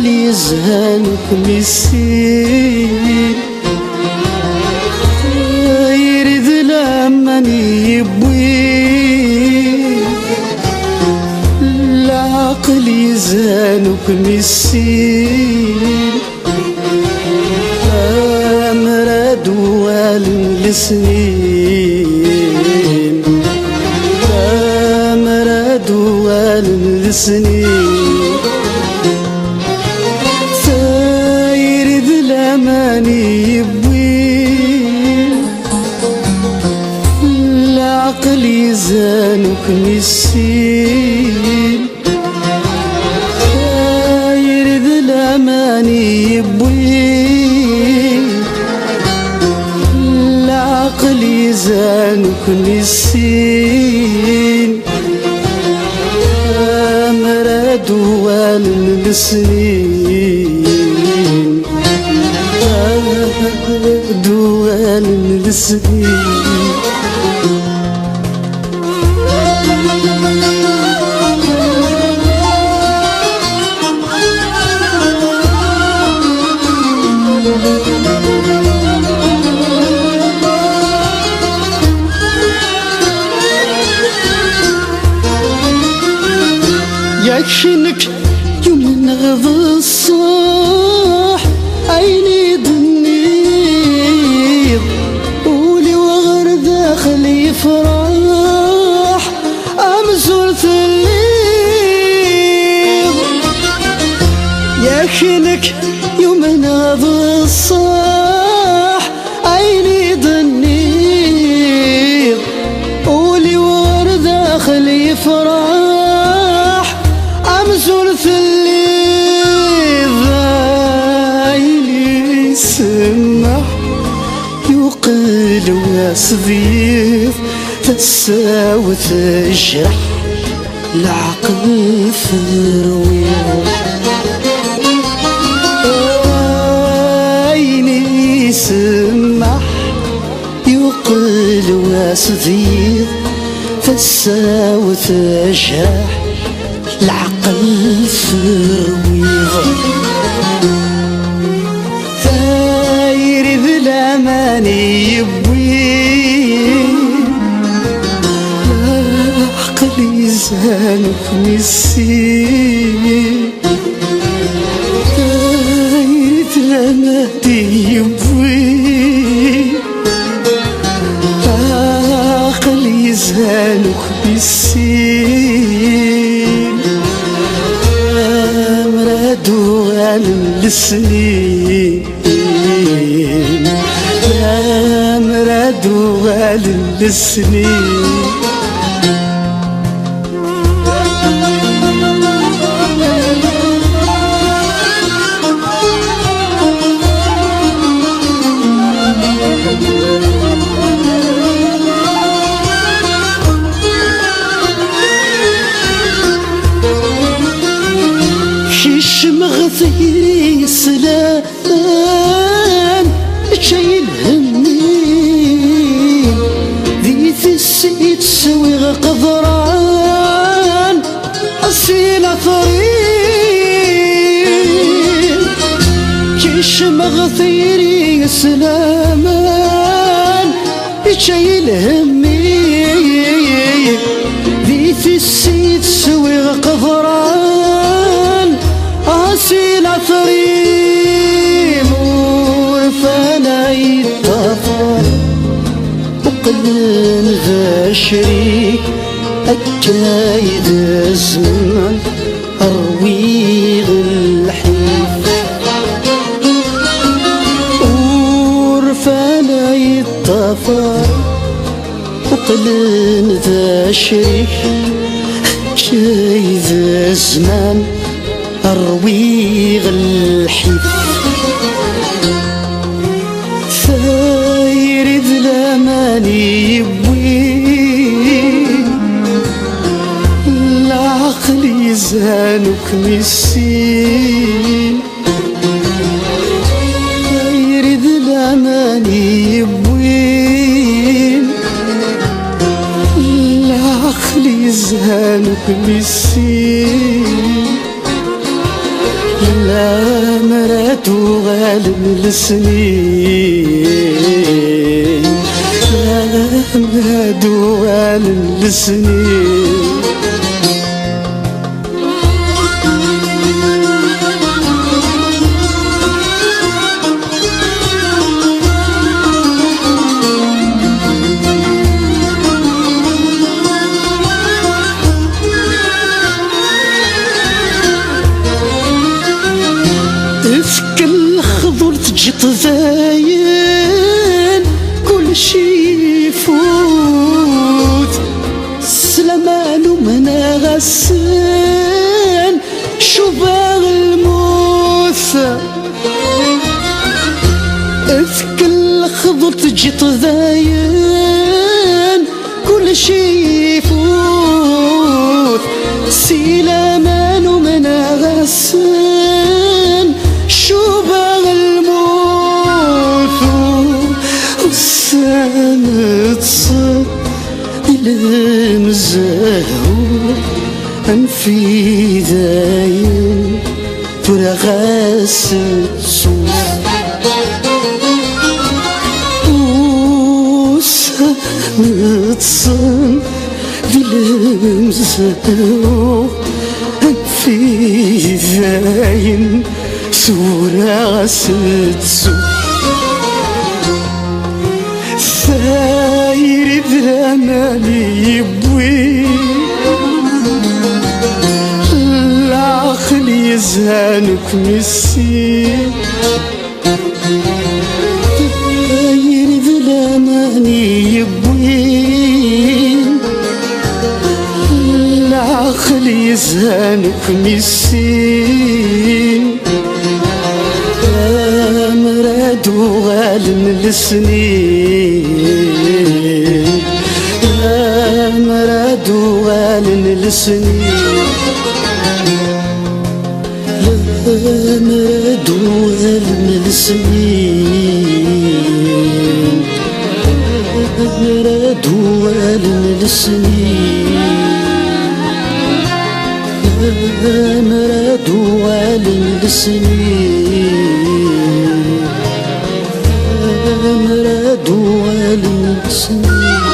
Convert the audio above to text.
عقلي زهانك مسين يريد لمني يبوي العقل زهانك مسين أمرد والسنين أمرد والسنين فيرد لمني يبوي العقل زانك مسين يرد لمني يبوي العقل زانك مسين أمرد والسنين أمرد والسنين يكشنك يوم نغض الصاح عيني ضنيض قولي وغر داخل يفرح أمزور ثليض يكشنك يوم نغض الصاح عيني ضنيض قولي وغر داخل يفرح زرت اللي ضايلي سمح يقل ويصديق تساوي تجرح العقل ثروي عيني سمح يقل ويصديق تساوي تجرح العقل ثروي ثاير بلاماني يبوي عقلي زانك مسين ثاير بلاماني يبوي عقلي زانك مسين السنين يا مراد والسنين شيش مغثي سلام شايل همي ذيث السيد سوي قدران أصيل طريق شيش مغثي سلامان شايل همي ذيث السيد سوي قدران أصيل ثريم ورفانا يتطفى وقلن ذا شريك الجايد الزمن أرويغ الحيف ورفانا يتطفى وقلن ذا شريك الجايد الزمن أرويغ الحيف ثاير ذلماني يبوي العقل زانك مسين ثاير ذلماني يبوي العقل زانك مسين لا مرات وغالب السنين، لا مرات وغالب السنين. في كل خضر تجي تزاين كل شي يفوت، سلامان ومنا غسان شباغ الموت. في كل خضر تجي تزاين كل شي يفوت، سلامان ومنا غسان شباغ الموت. والسنة تصب المزهور أنفي ذاين فرغاس السوق. والسنة تصب المزهور أنفي ذاين سورة ستسو. ساير ذرامالي يبوي العقل يزهانك مسي. ساير ذرامالي يبوي العقل يزهانك مسي. مراد وغالم السنين، يا مراد وغالم السنين، يا مراد وغالم السنين، يا مراد وغالم السنين، يا مراد وغالم السنين، مراد والسنين.